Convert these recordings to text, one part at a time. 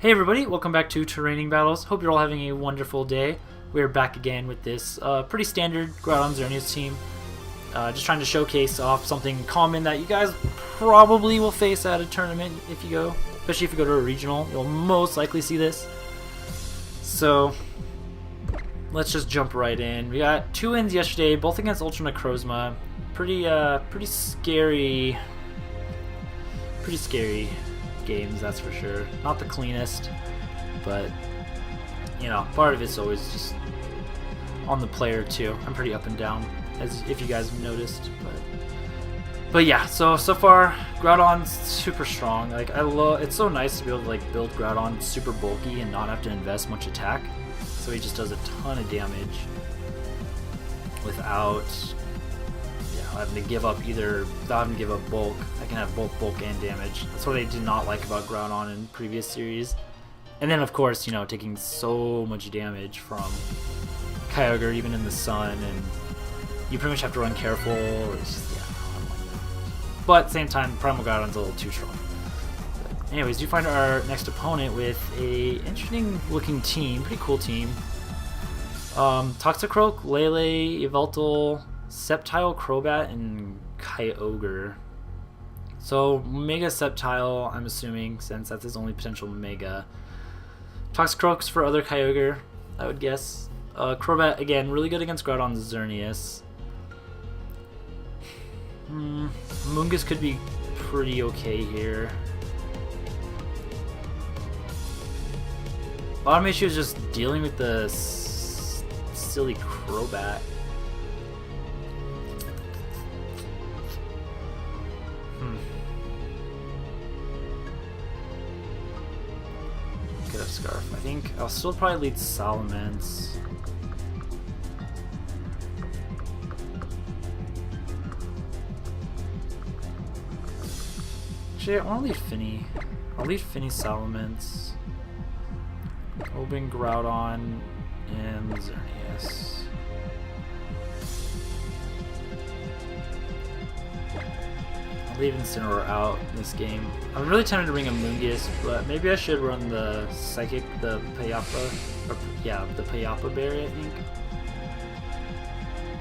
Hey everybody, welcome back to Terraining Battles. Hope you're all having a wonderful day. We're back again with this pretty standard Groudon Xerneas team. Just trying to showcase off something common that you guys probably will face at a tournament if you go. Especially if you go to a regional, you'll most likely see this. So, let's just jump right in. We got 2 wins yesterday, both against Ultra Necrozma. Pretty scary games, that's for sure. Not the cleanest, but you know, part of it's always just on the player too. I'm pretty up and down, as if you guys have noticed, but yeah. So far, Groudon's super strong. Like it's so nice to be able to like build Groudon super bulky and not have to invest much attack. So he just does a ton of damage without having to give up bulk. I can have both bulk and damage. That's what I did not like about Groudon in previous series. And then of course, you know, taking so much damage from Kyogre even in the sun, and you pretty much have to run careful. It's just, I don't like that. But at the same time, Primal Groudon's a little too strong. But anyways, you find our next opponent with a interesting looking team, pretty cool team. Toxicroak, Lele, Yveltal, Sceptile, Crobat, and Kyogre. So Mega Sceptile, I'm assuming, since that's his only potential Mega. Toxicroak's for other Kyogre, I would guess. Crobat, again, really good against Groudon Xerneas. Mungus could be pretty okay here. Bottom issue is just dealing with the silly Crobat. Get a Scarf. I think I'll still probably lead Salamence. Actually, I want to lead Finny. I'll lead Finny Salamence. I'll bring Groudon and Xerneas. Leave Incineroar out in this game. I'm really tempted to bring a Mungus, but maybe I should run the Psychic, the Payapa, or yeah, the Payapa Berry, I think.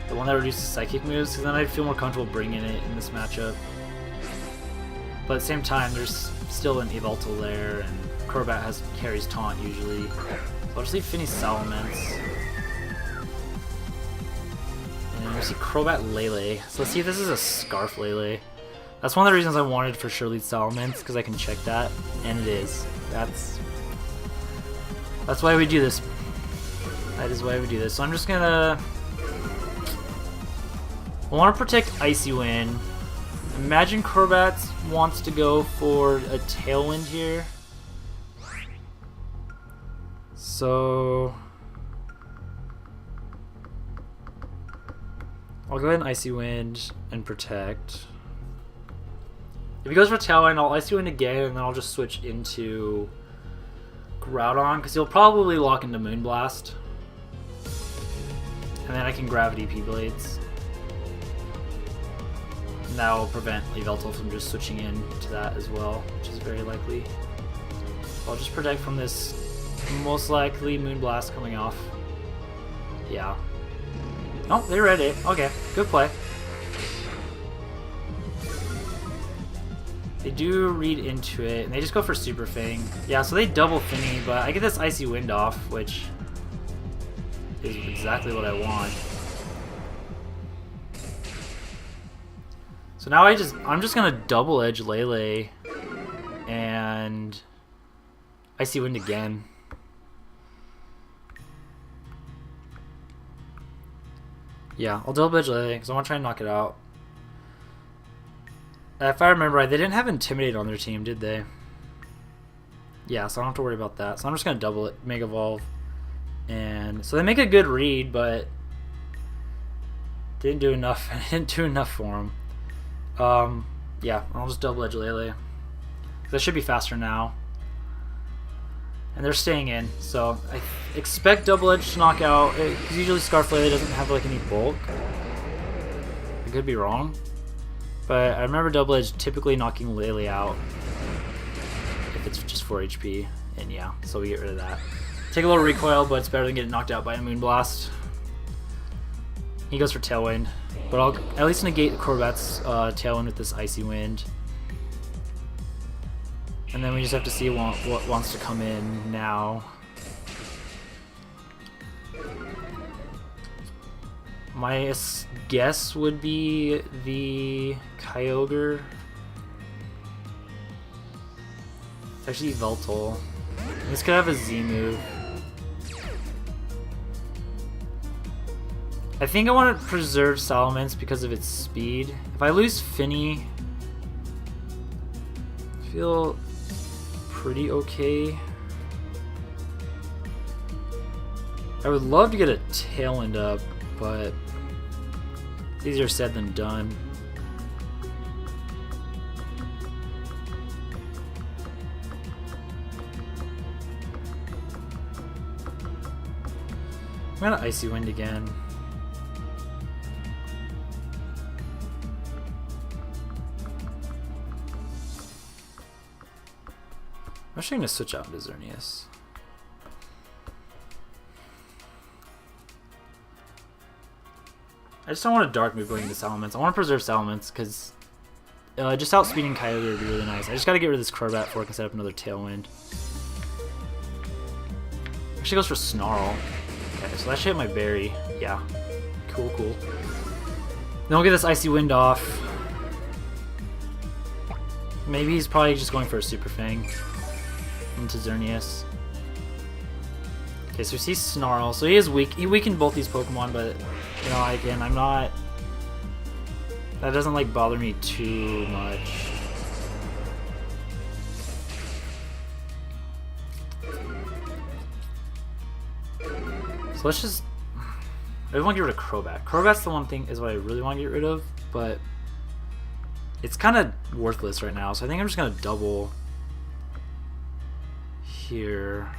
The one that reduces Psychic moves, because then I'd feel more comfortable bringing it in this matchup. But at the same time, there's still an Yveltal there, and Crobat carries Taunt usually. So I'll just leave Finny Salamence. And we see Crobat Lele. So let's see if this is a Scarf Lele. That's one of the reasons I wanted for sure lead Salamence, because I can check that, and it is. That's why we do this. That is why we do this. So I'm just gonna... I want to protect Icy Wind. Imagine Crobat wants to go for a Tailwind here. So... I'll go ahead and Icy Wind and protect. If he goes for Tailwind, I'll Icy Wind again, and then I'll just switch into Groudon, because he'll probably lock into Moonblast. And then I can Gravity P-Blades. And that will prevent Yveltal from just switching into that as well, which is very likely. So I'll just protect from this most likely Moonblast coming off. Yeah. Oh, they read it. Okay, good play. They do read into it, and they just go for Super Fang. Yeah, so they double Finny, but I get this Icy Wind off, which is exactly what I want. So now I'm just gonna double edge Lele and Icy Wind again. Yeah, I'll double edge Lele because I want to try and knock it out. If I remember right, they didn't have Intimidate on their team, did they? Yeah, so I don't have to worry about that. So I'm just going to double it, Mega Evolve. And so they make a good read, but didn't do enough. Didn't do enough for them. Yeah, I'll just double edge Lele. That should be faster now. And they're staying in, so I expect double edge to knock out. Because usually Scarf Lele doesn't have like any bulk. I could be wrong. But I remember Double Edge typically knocking Lele out if it's just just 4 HP, and yeah, so we get rid of that. Take a little recoil, but it's better than getting knocked out by a Moonblast. He goes for Tailwind, but I'll at least negate Crobat's Tailwind with this Icy Wind. And then we just have to see what wants to come in now. My guess would be the Kyogre. It's actually Veltal. This could have a Z move. I think I want to preserve Salamence because of its speed. If I lose Finny, I feel pretty okay. I would love to get a Tailwind up, but it's easier said than done. I'm gonna Icy Wind again. I'm actually gonna switch out to Xerneas. I just don't want a dark move going into Salamence. I want to preserve Salamence because just outspeeding Kyogre would be really nice. I just got to get rid of this Crobat before I can set up another Tailwind. Actually goes for Snarl. Okay, so that should hit my berry. Yeah. Cool, cool. Then we'll get this Icy Wind off. Maybe he's probably just going for a Super Fang into Xerneas. Okay, so we see Snarl. So he is weak. He weakened both these Pokemon, but you know, again, I'm not. That doesn't like bother me too much. So let's just. I really want to get rid of Crobat. Crobat's the one thing is what I really want to get rid of, but it's kind of worthless right now. So I think I'm just gonna double here.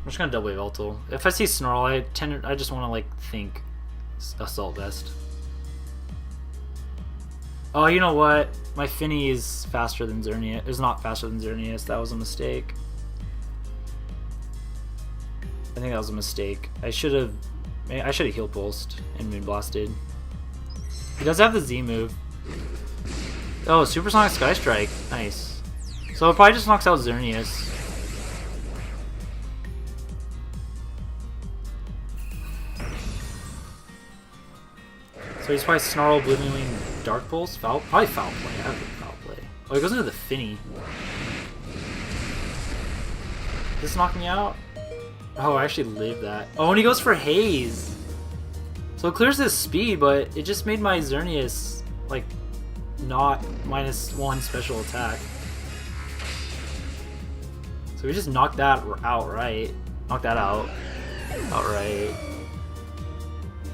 I'm just gonna double Veltal. If I see Snarl, I just want to like think Assault Vest. Oh, you know what? My Finny is faster than Xerneas. Is not faster than Xerneas. That was a mistake. I think that was a mistake. I should have Heal Pulsed and Moonblasted. He does have the Z move. Oh, Supersonic Sky Strike. Nice. So it probably just knocks out Xerneas. So he's probably Snarl, Blue Wing, Dark Pulse, probably Foul Play. I would think Foul Play. Oh, he goes into the Finny. Does this knock me out? Oh, I actually lived that. Oh, and he goes for Haze. So it clears his speed, but it just made my Xerneas like not -1 special attack. So we just knocked that out, right? Knocked that out. Outright.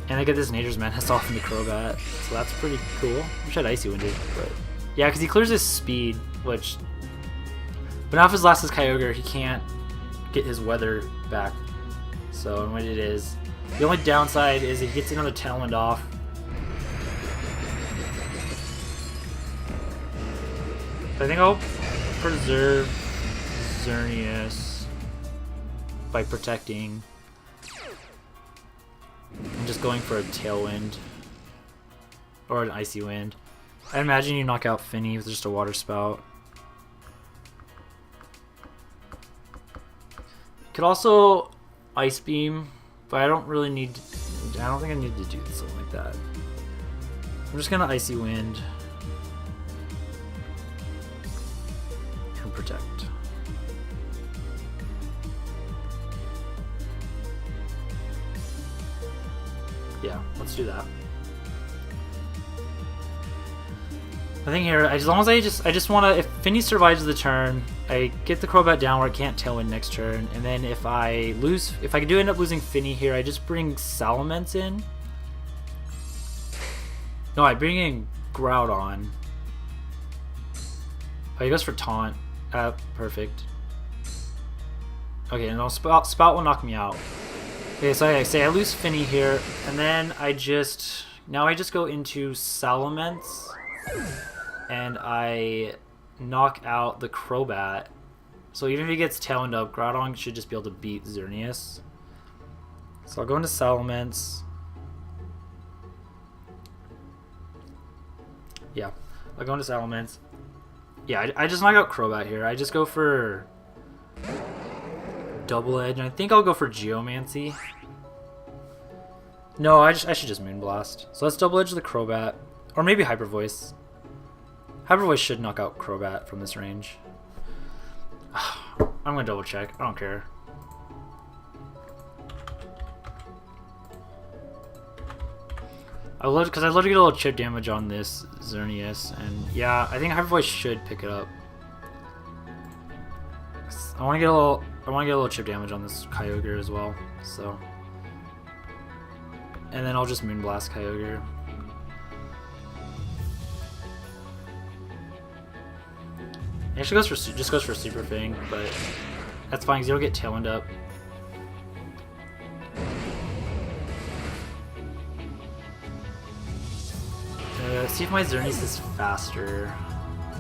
And I get this Nature's Menace off into Crobat, so that's pretty cool. I wish I had Icy Winded, but yeah, because he clears his speed, which. But now if his last is Kyogre, he can't get his weather back. So what it is, the only downside is he gets another Tailwind off. So I think I'll preserve Xerneas by protecting. I'm just going for a Tailwind or an Icy Wind. I imagine you knock out Finny with just a Water Spout. Could also Ice Beam, but I don't really need. I don't think I need to do something like that. I'm just gonna Icy Wind and protect. Yeah, let's do that. I think here, as long as I just want to, if Finny survives the turn, I get the Crobat down where I can't Tailwind next turn, and then if I do end up losing Finny here, I just bring Salamence in. No, I bring in Groudon. Oh, he goes for Taunt. Perfect. Okay, and Spout will knock me out. Okay, so I say I lose Finny here, and then I just go into Salamence. and I knock out the Crobat. So even if he gets tailwind up, Groudon should just be able to beat Xerneas. So I'll go into Salamence. Yeah, I'll go into Salamence. Yeah, I just knock out Crobat here. I just go for Double Edge, and I think I'll go for Geomancy. No, I should just Moonblast. So let's Double Edge the Crobat, or maybe Hyper Voice. Hyper Voice should knock out Crobat from this range. I'm gonna double check. I don't care. Because I'd love to get a little chip damage on this Xerneas, and yeah, I think Hyper Voice should pick it up. I want to get a little chip damage on this Kyogre as well. So, and then I'll just Moonblast Kyogre. He actually just goes for Super Fang, but that's fine because he'll get Tailwind up. See if my Xerneas is faster.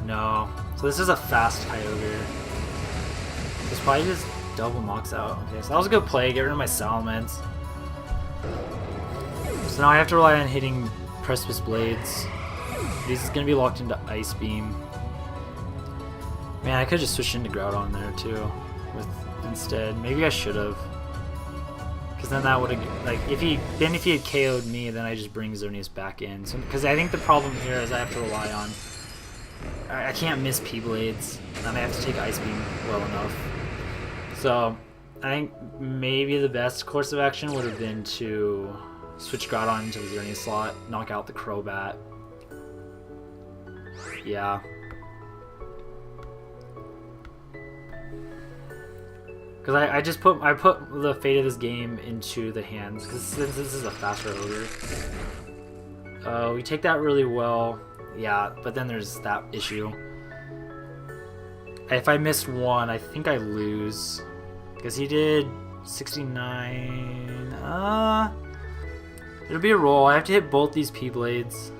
No. So this is a fast Kyogre. This probably just double knocks out. Okay, so that was a good play. Get rid of my Salamence. So now I have to rely on hitting Precipice Blades. He's going to be locked into Ice Beam. Man, I could just switch into Groudon there too. Instead, maybe I should have. Because then that would have, like, if he had KO'd me, then I just bring Xerneas back in. So, because I think the problem here is I have to rely on, I can't miss P-Blades, and I have to take Ice Beam well enough. So, I think maybe the best course of action would have been to switch Groudon into the Xerneas slot, knock out the Crobat. Yeah. Because I put the fate of this game into the hands, because since this is a faster ogre. We take that really well, yeah, but then there's that issue. If I missed one, I think I lose, because he did 69. It'll be a roll. I have to hit both these P-Blades.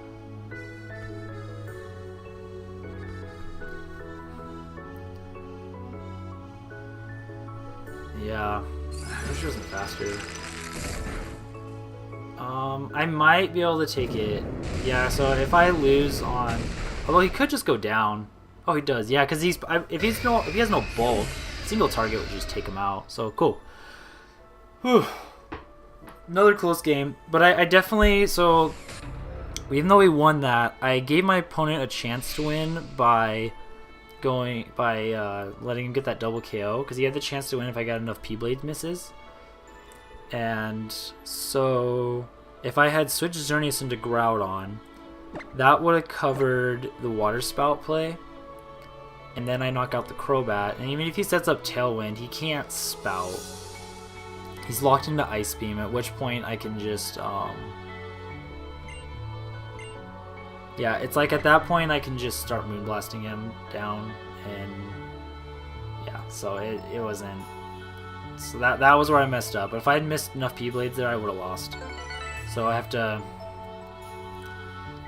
Yeah, I wish it wasn't faster. I might be able to take it. Yeah, so if I lose on, although he could just go down. Oh, he does. Yeah, because if he has no bulk, single target would just take him out. So cool. Whew. Another close game, but I definitely, so even though we won that, I gave my opponent a chance to win by letting him get that double KO, because he had the chance to win if I got enough P-Blade misses. And so if I had switched Xerneas into Groudon, that would have covered the Water Spout play, and then I knock out the Crobat, and even if he sets up Tailwind, he can't Spout. He's locked into Ice Beam, at which point I can just yeah, it's like at that point I can just start Moonblasting him down, and yeah, so it wasn't. So that was where I messed up. But if I had missed enough P-Blades there, I would have lost. So I have to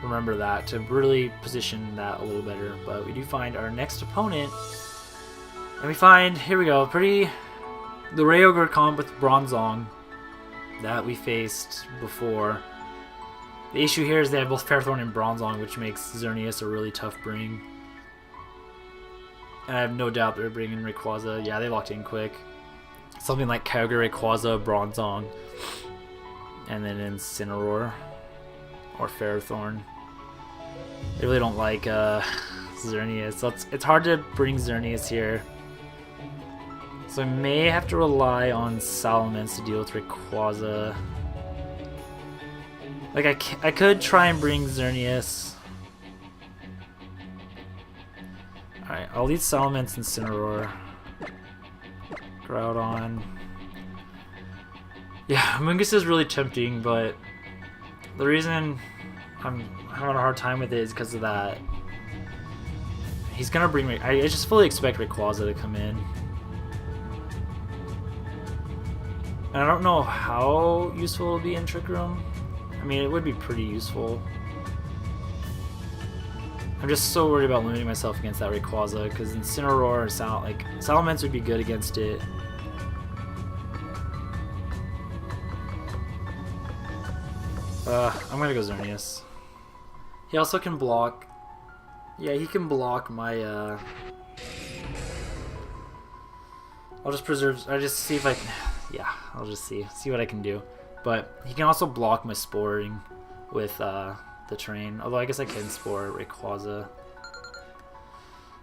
remember that to really position that a little better. But we do find our next opponent, and we find, here we go, the Rayogre comp with Bronzong that we faced before. The issue here is they have both Ferrothorn and Bronzong, which makes Xerneas a really tough bring. And I have no doubt they're bringing Rayquaza. Yeah, they locked in quick. Something like Kyogre, Rayquaza, Bronzong, and then Incineroar or Ferrothorn. They really don't like Xerneas, so it's hard to bring Xerneas here. So I may have to rely on Salamence to deal with Rayquaza. Like, I could try and bring Xerneas. Alright, I'll leave Salamence and Incineroar. Groudon. Yeah, Mungus is really tempting, but the reason I'm having a hard time with it is because of that. He's gonna bring me. I just fully expect Rayquaza to come in. And I don't know how useful it'll be in Trick Room. I mean, it would be pretty useful. I'm just so worried about limiting myself against that Rayquaza, because Incineroar or Salamence would be good against it. I'm gonna go Xerneas. He also can block. Yeah, he can block my. I'll just preserve. I'll just see if I can. Yeah, I'll just see what I can do. But he can also block my Sporing with the terrain. Although I guess I can Spore Rayquaza.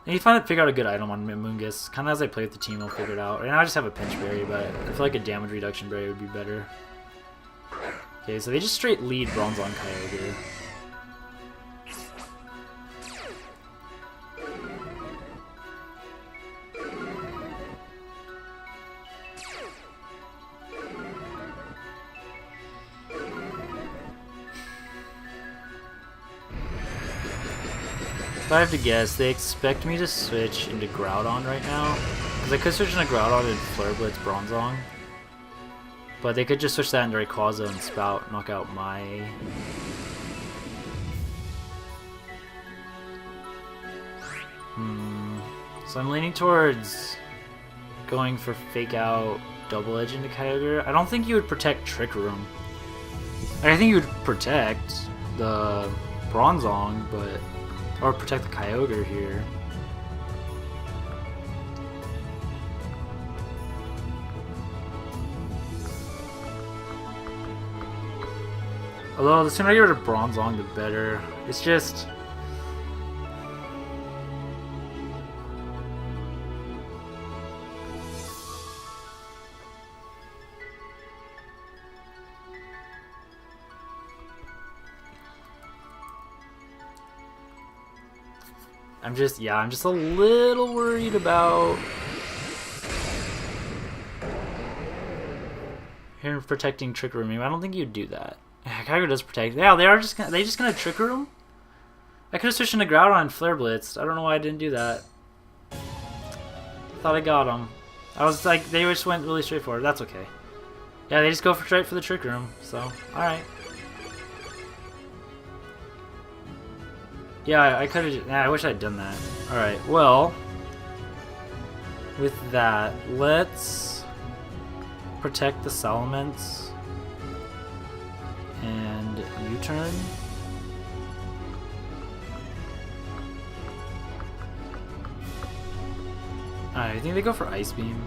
And you figure out a good item on Mungus. Kind of as I play with the team, I'll figure it out. Right now I just have a Pinch Berry, but I feel like a damage reduction berry would be better. Okay, so they just straight lead Bronzong Kyogre. If I have to guess, they expect me to switch into Groudon right now. Because I could switch into Groudon and Flare Blitz Bronzong. But they could just switch that into Rayquaza and Spout, knock out my... So I'm leaning towards going for Fake Out Double Edge into Kyogre. I don't think you would protect Trick Room. I think you would protect the Bronzong, but... Or protect the Kyogre here. Although the sooner I get rid of Bronzong, the better. It's just... I'm just a little worried about him protecting Trick Room. I don't think you'd do that. Kyogre does protect. Yeah, they just gonna Trick Room? I could have switched into Groudon and Flare Blitzed. I don't know why I didn't do that. Thought I got him. I was like, they just went really straightforward. That's okay. Yeah, they just go straight for the Trick Room. So, all right. Yeah, I could have. I wish I'd done that. All right. Well, with that, let's protect the Salamence and U-turn. Alright, I think they go for Ice Beam.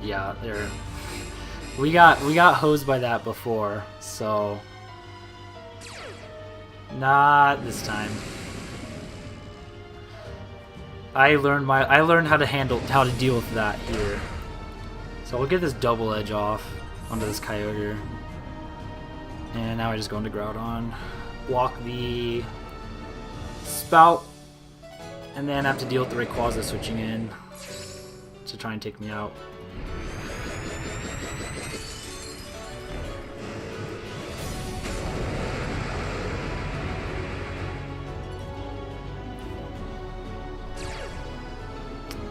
Yeah, we got hosed by that before, so not this time. I learned how to deal with that here. So we'll get this Double Edge off onto this Kyogre. And now I just go into Groudon, block the Spout, and then have to deal with the Rayquaza switching in to try and take me out.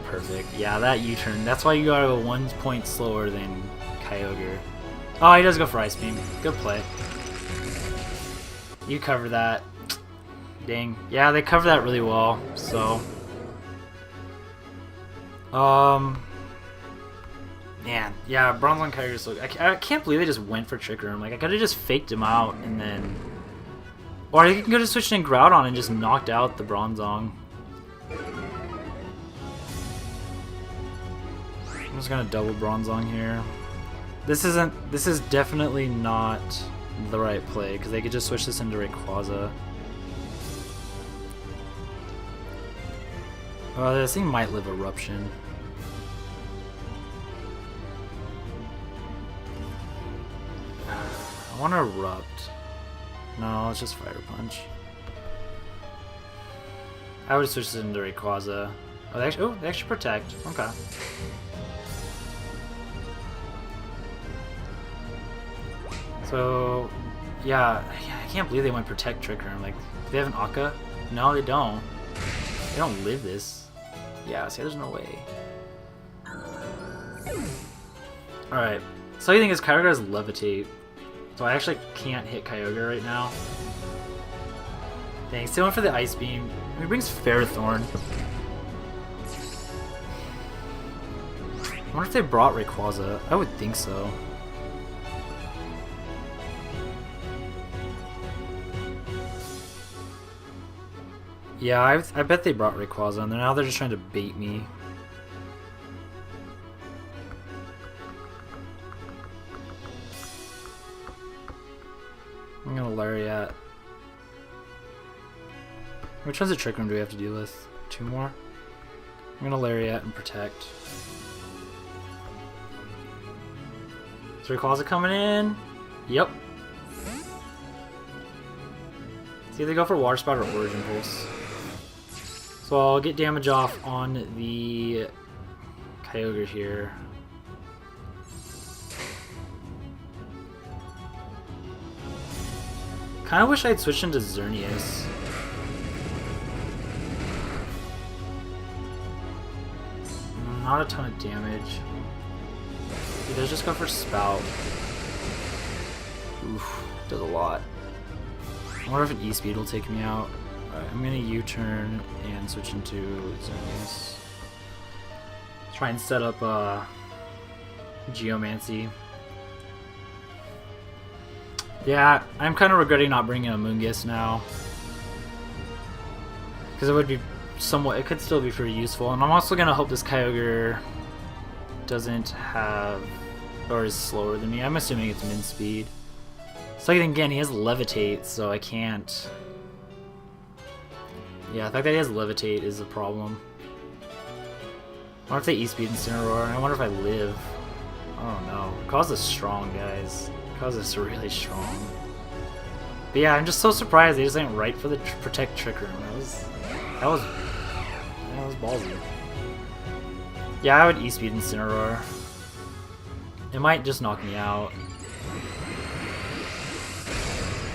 Perfect. Yeah, that U-turn. That's why you gotta go 1 point slower than Kyogre. Oh, he does go for Ice Beam. Good play. You cover that. Dang. Yeah, they cover that really well. So, man, yeah, Bronzong Kyogre. So I can't believe they just went for Trick Room. Like I could have just faked him out and then, or I could have switched in Groudon and just knocked out the Bronzong. I'm just gonna double Bronzong here. This is definitely not the right play because they could just switch this into Rayquaza. Oh, this thing might live Eruption. I want to Erupt. No, it's just Fire Punch. I would switch this into Rayquaza. Oh, they actually protect. Okay. So, yeah, I can't believe they went Protect Trick Room. Like, do they have an Akka? No, they don't. They don't live this. Yeah, see, there's no way. Alright, so the thing is Kyogre has Levitate, so I actually can't hit Kyogre right now. Dang, still went for the Ice Beam. He brings Ferrothorn. I wonder if they brought Rayquaza. I would think so. Yeah, I bet they brought Rayquaza, and now they're just trying to bait me. I'm gonna Lariat. Which one's a Trick Room do we have to deal with? 2 more? I'm gonna Lariat and Protect. Is Rayquaza coming in? Yep. See, they go for Water Spout or Origin Pulse. So I'll get damage off on the Kyogre here. Kinda wish I'd switched into Xerneas. Not a ton of damage. He does just go for Spout. Oof, does a lot. I wonder if an E-Speed will take me out. Alright, I'm gonna U-turn and switch into Xerneas. Try and set up Geomancy. Yeah, I'm kind of regretting not bringing a Moongus now. Because it would be somewhat, it could still be pretty useful. And I'm also gonna hope this Kyogre doesn't have, or is slower than me. I'm assuming it's min speed. So again, he has Levitate, so I can't. Yeah, the fact that he has Levitate is a problem. I wonder if they E-Speed Incineroar. I wonder if I live. I don't know. Rayquaza's strong, guys. Rayquaza's really strong. But yeah, I'm just so surprised they just went right for the Protect Trick Room. That was ballsy. Yeah, I would E-Speed Incineroar. It might just knock me out.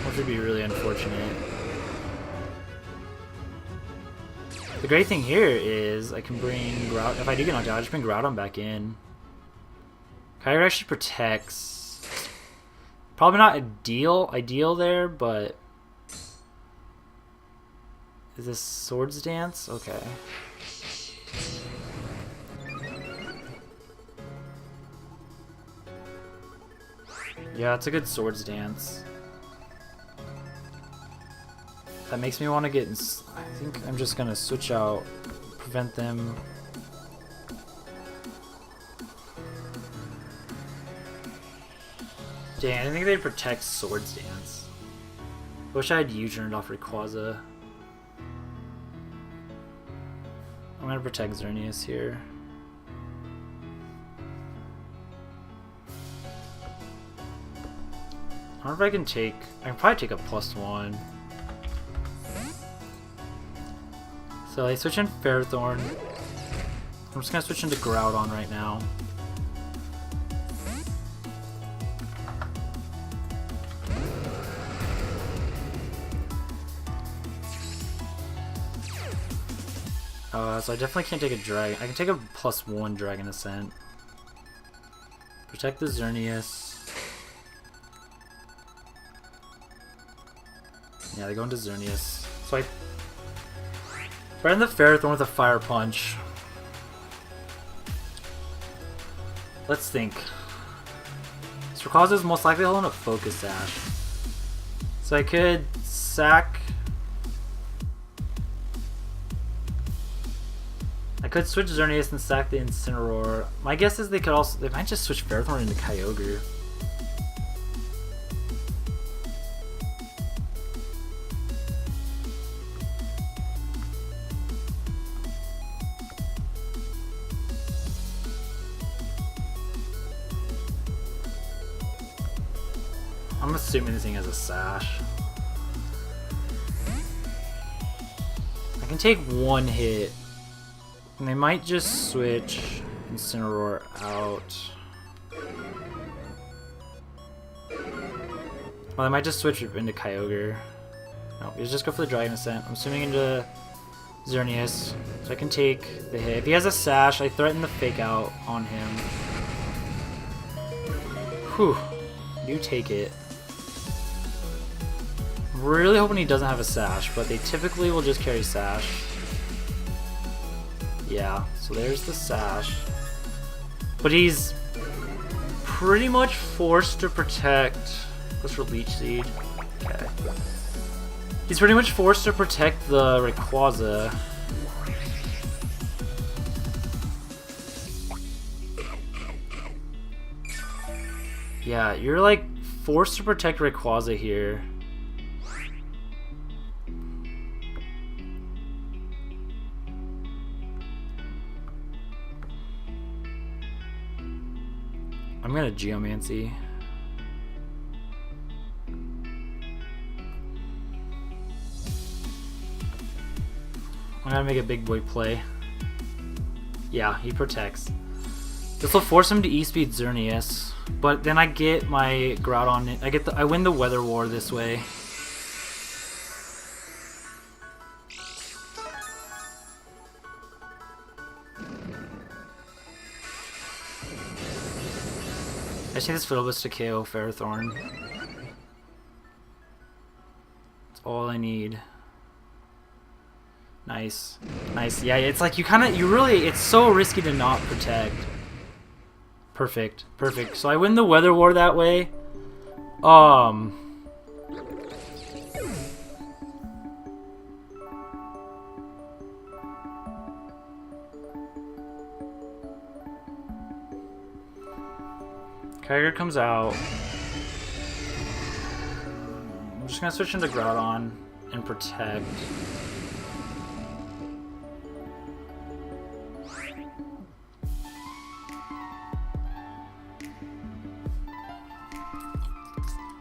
Which would be really unfortunate. The great thing here is I can bring Groudon. If I do get knocked out, I just bring Groudon back in. Kyogre actually protects. Probably not ideal there, but is this Swords Dance? Okay. Yeah, it's a good Swords Dance. That makes me want to get. I think I'm just gonna switch out, prevent them. Dang, I think they protect Swords Dance. Wish I had U-turned off Rayquaza. I'm gonna protect Xerneas here. I wonder if I can take. I can probably take a +1. So I switch in Ferrothorn. I'm just gonna switch into Groudon right now. So I definitely can't take a Dragon. I can take a +1 Dragon Ascent. Protect the Xerneas. Yeah, they go into Xerneas. So I threaten the Ferrothorn with a Fire Punch. Let's think. So Rayquaza is most likely holding a Focus Sash. So I could sack. I could switch Xerneas and sack the Incineroar. My guess is they might just switch Ferrothorn into Kyogre. I'm assuming this thing has a Sash. I can take 1 hit. And they might just switch Incineroar out. Well, they might just switch it into Kyogre. No, let's just go for the Dragon Ascent. I'm assuming into Xerneas. So I can take the hit. If he has a Sash, I threaten the Fake Out on him. Whew. You take it. Really hoping he doesn't have a sash, but they typically will just carry sash. Yeah, so there's the sash. But he's pretty much forced to protect. Goes for Leech Seed. Okay. He's pretty much forced to protect the Rayquaza. Yeah, you're like forced to protect Rayquaza here. I'm gonna Geomancy. I'm gonna make a big boy play. Yeah, he protects. This will force him to E-Speed Xerneas, but then I get my Groudon. I win the Weather War this way. I just need this Philobus to KO Ferrothorn. That's all I need. Nice. Nice. Yeah, it's like it's so risky to not protect. Perfect. Perfect. So I win the Weather War that way. Kyogre comes out. I'm just gonna switch into Groudon and protect.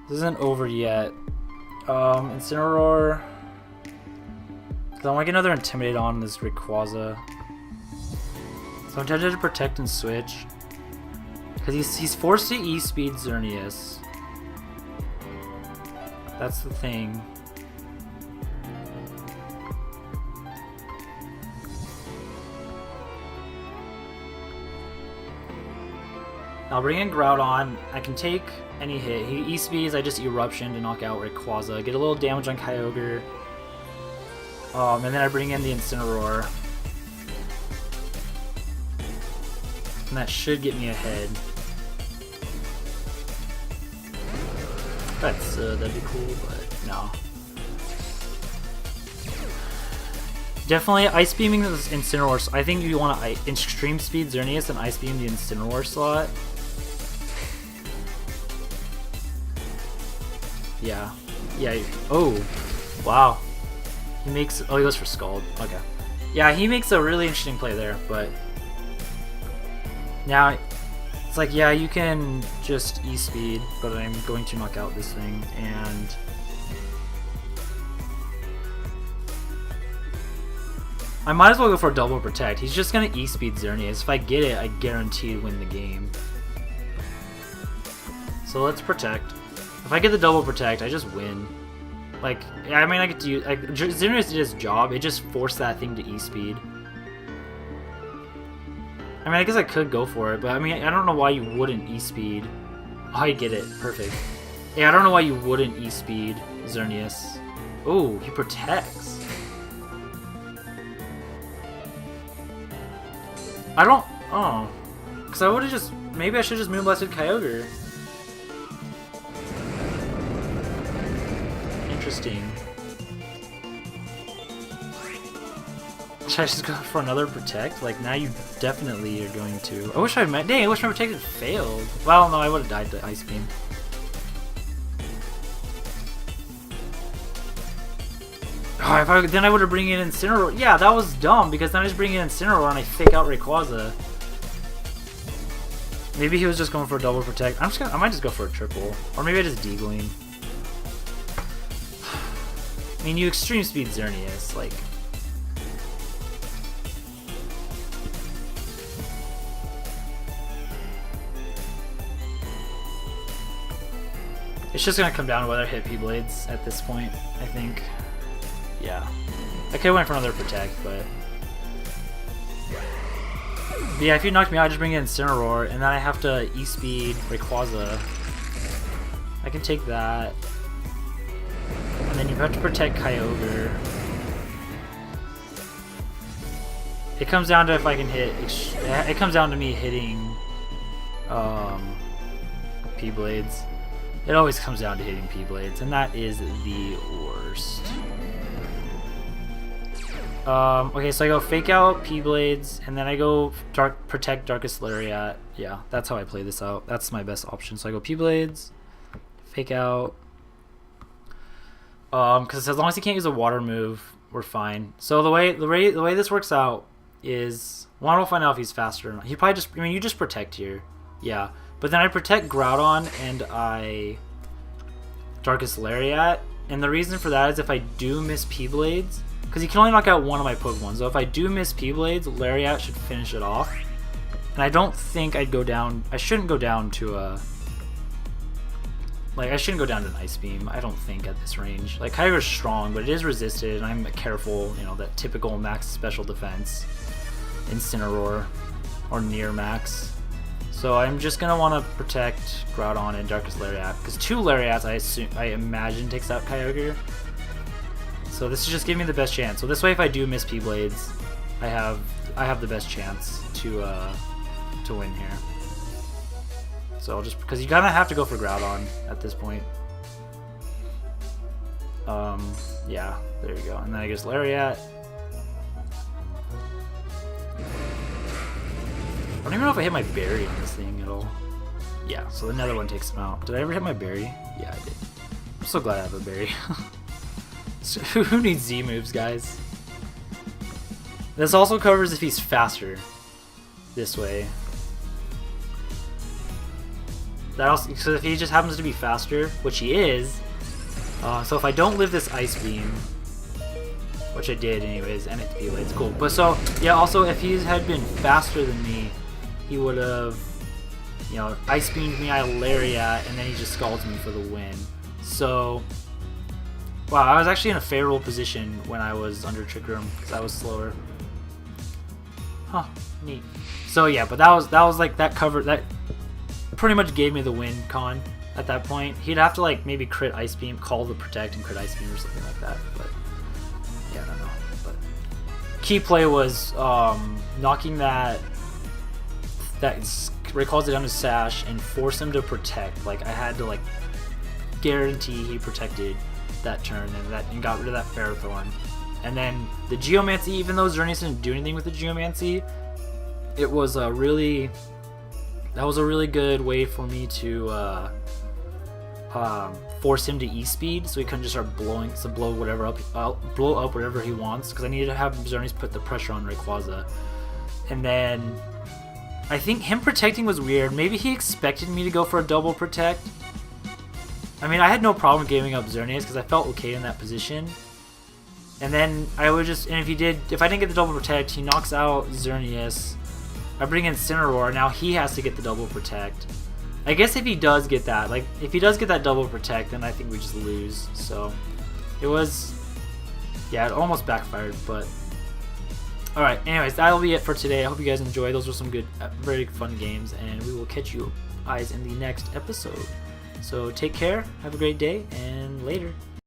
This isn't over yet. Incineroar. Cause I want to get another Intimidate on this Rayquaza. So I'm tempted to protect and switch. Because he's forced to E-Speed Xerneas. That's the thing. I'll bring in Groudon. I can take any hit. He E-Speeds, I just Eruption to knock out Rayquaza. Get a little damage on Kyogre. And then I bring in the Incineroar. And that should get me ahead. That'd be cool, but no. Definitely Ice Beaming this Incineroar. So I think you want to Extreme Speed Xerneas and Ice Beam the Incineroar slot. Yeah. Yeah. Oh. Wow. He makes. Oh, he goes for Scald. Okay. Yeah, he makes a really interesting play there, but now it's like, yeah, you can just E-Speed, but I'm going to knock out this thing, and I might as well go for a double protect. He's just gonna E-Speed Xerneas. If I get it, I guarantee to win the game. So let's protect. If I get the double protect, I just win. Like, I mean, I get to use. Xerneas did his job. It just forced that thing to E-Speed. I mean, I guess I could go for it, but I mean, I don't know why you wouldn't E-Speed. Oh, I get it. Perfect. Yeah, I don't know why you wouldn't E-Speed Xerneas. Oh, he protects. I don't. Oh. Because I would have just. Maybe I should have just Moonblasted Kyogre. Interesting. Should I just go for another protect? Like, now you definitely are going to. I wish I meant. Dang, I wish my protect had failed. Well, no, I would have died to Ice Beam. Oh, then I would have bring in Incineroar. Yeah, that was dumb because then I just bring in Incineroar and I fake out Rayquaza. Maybe he was just going for a double protect. I might just go for a triple, or maybe I just D-Gleam. I mean, you Extreme Speed Xerneas, like. It's just gonna come down to whether I hit P-Blades at this point, I think. Yeah. I could have went for another protect, but yeah, if you knocked me out, I just bring in Incineroar, and then I have to E-Speed Rayquaza. I can take that. And then you have to protect Kyogre. It comes down to if I can hit. It comes down to me hitting P-Blades. It always comes down to hitting P-Blades, and that is the worst. Okay, so I go Fake Out P-Blades, and then I go Protect Darkest Lariat. Yeah, that's how I play this out. That's my best option. So I go P-Blades, Fake Out. Because as long as he can't use a water move, we're fine. So the way this works out is, one, we'll find out if he's faster or not. He probably just, I mean, you just protect here, yeah. But then I protect Groudon and I Darkest Lariat, and the reason for that is if I do miss P-Blades, because he can only knock out one of my Pokemon. So if I do miss P-Blades, Lariat should finish it off. And I don't think I'd go down. I shouldn't go down to a. Like, I shouldn't go down to an Ice Beam, I don't think, at this range. Like, Kyogre's strong, but it is resisted, and I'm careful, you know, that typical max special defense. Incineroar, or near max. So I'm just going to want to protect Groudon and Darkest Lariat, because 2 Lariats, I imagine, takes out Kyogre. So this is just giving me the best chance. So this way, if I do miss P-Blades, I have the best chance to win here. So I'll just, because you kind of have to go for Groudon at this point. Yeah, there you go. And then I guess Lariat. I don't even know if I hit my berry on this thing at all. Yeah, so another one takes him out. Did I ever hit my berry? Yeah, I did. I'm so glad I have a berry. So who needs Z moves, guys? This also covers if he's faster this way. That also, so if he just happens to be faster, which he is, so if I don't live this Ice Beam, which I did anyways, and it's P-Blades, cool. But so, yeah, also if he had been faster than me, he would have, you know, Ice Beamed me out of Lariat, and then he just scalds me for the win. So, wow, I was actually in a favorable position when I was under Trick Room, because I was slower. Huh, neat. So yeah, but that was like, that covered, that pretty much gave me the win con at that point. He'd have to like maybe crit Ice Beam, call the Protect and crit Ice Beam or something like that, but yeah, I don't know. But key play was knocking that recalls it down to Sash and force him to protect. Like I had to like guarantee he protected that turn and got rid of that Ferrothorn. And then the Geomancy, even though Xerneas didn't do anything with the Geomancy, it was a really good way for me to force him to E-Speed, so he couldn't just start blow up whatever he wants, because I needed to have Xerneas put the pressure on Rayquaza. And then I think him protecting was weird. Maybe he expected me to go for a double protect. I mean, I had no problem giving up Xerneas because I felt okay in that position. And then I would just, and if I didn't get the double protect, he knocks out Xerneas. I bring in Incineroar, now he has to get the double protect. I guess if he does get that, like, if he does get that double protect, then I think we just lose. So, it was, yeah, it almost backfired, but, alright, anyways, that'll be it for today. I hope you guys enjoyed. Those were some good, very fun games, and we will catch you guys in the next episode. So, take care, have a great day, and later.